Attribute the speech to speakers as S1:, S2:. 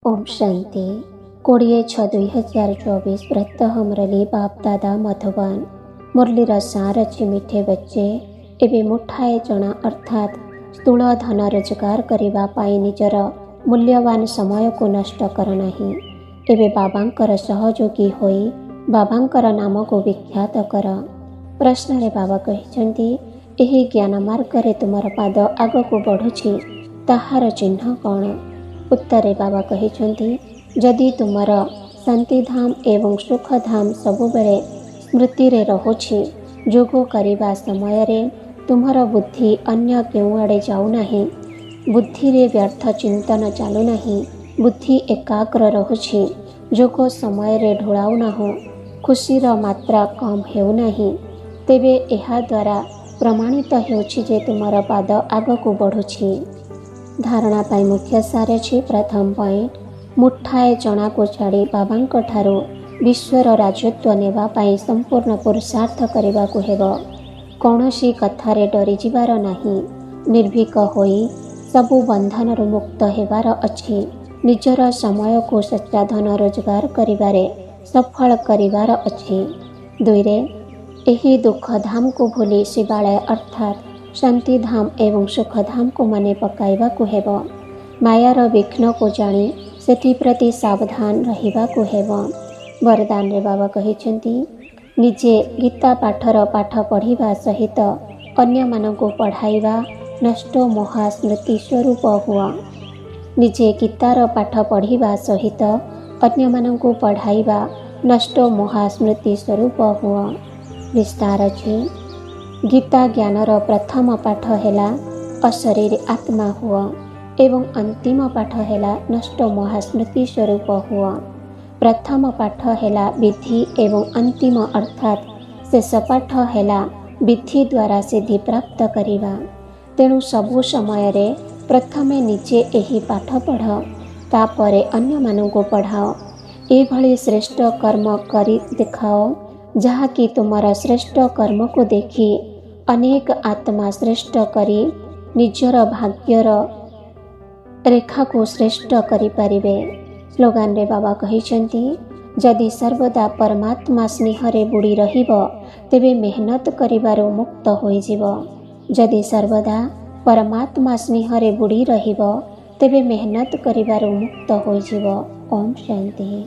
S1: ओम शांति 20/6/2024 प्रत्यह मुरली बाप दादा मधुबन। मुरलीर सार अच्छे मीठे बच्चे एवं मुठाए चना अर्थात स्थूल धन रोजगार करने पाई निजर मूल्यवान समय को नष्ट कर नहीं। एवं बाबांकर सहयोगी होई बाबांकर नाम को विख्यात कर। प्रश्न रे बाबा कहते यही ज्ञान मार्ग रे तुमर पाद आग को बढ़ुछि ताहार चिन्ह कौन? उत्तरे बाबा कहते जदि तुमर शांतिधाम एवं सुखधाम सबुबले स्मृति रे रहुछि जोग करिबा समय रे तुमर बुद्धि अन्य केउ आड़े जाऊ नाही, बुद्धि रे व्यर्थ चिंतन चालू नाही, बुद्धि एकाग्र रहुछि, जोग समय रे ढोलाउ नाहु, खुशीर मात्रा कम हेउ नाही, तेबे एहा द्वारा प्रमाणित हेउछि जे तुमर पाद आगको बढ़ुछि। धारणा पाई मुख्य सार अछि। प्रथम पॉइंट, मुठाए चना को छाड़ी बाबांक ठारू विश्वर राजत्व नेबा पाई संपूर्ण पुरुषार्थ करने को हेब। कौनसी कथारे डरी जिबार नाही, निर्भीक होई सबु बंधन मुक्त हेबार अछि। निजर समय को सच्चा धन रोजगार करिबारे सफल करिबार अछि। दुईरे एही दुख धाम को भूली शिवालय अर्थात शांति धाम एवं सुख धाम को मने पकाइबा को हेब। मायार विघ्न को जानी सेथि प्रति सावधान रहिबा को हेब। वरदान रे बाबा कहिसेंती निजे गीता पाठर पाठ पढ़िबा सहित अन्य माननको पढ़ाइबा नष्ट महास्मृति स्वरूप हुआ। निजे गीतार पाठ पढ़िबा सहित अन्य माननको पढ़ाइबा नष्ट महास्मृति स्वरूप हुआ। विस्तार अछि। गीता ज्ञानर प्रथम पाठ हेला अशरीर आत्मा हुआ एवं अंतिम पाठ हेला नष्ट महास्मृति स्वरूप हुआ। प्रथम पाठ हेला विधि एवं अंतिम अर्थात शेष पाठ हेला विधि द्वारा सिद्धि प्राप्त करिबा। तेणु सबु समय रे प्रथमे निजे एही पाठ पढ़, तापरे अन्य माननको पढ़ाओ। एभली श्रेष्ठ कर्म करी देखाओ जहा कि तुमर श्रेष्ठ कर्म को देखी अनेक आत्मा श्रेष्ठ करी निजर भाग्यर रेखा को श्रेष्ठ करि पारिबे। स्लोगान रे बाबा कहिसेंती जदि सर्वदा परमात्मा स्नेह रे बुड़ी रहिब तेबे मेहनत करिबारो मुक्त होई जिव। जदि सर्वदा परमात्मा स्नेह रे बुड़ी रहिब तेबे मेहनत करिबारो मुक्त होई जिव। ओम शांति।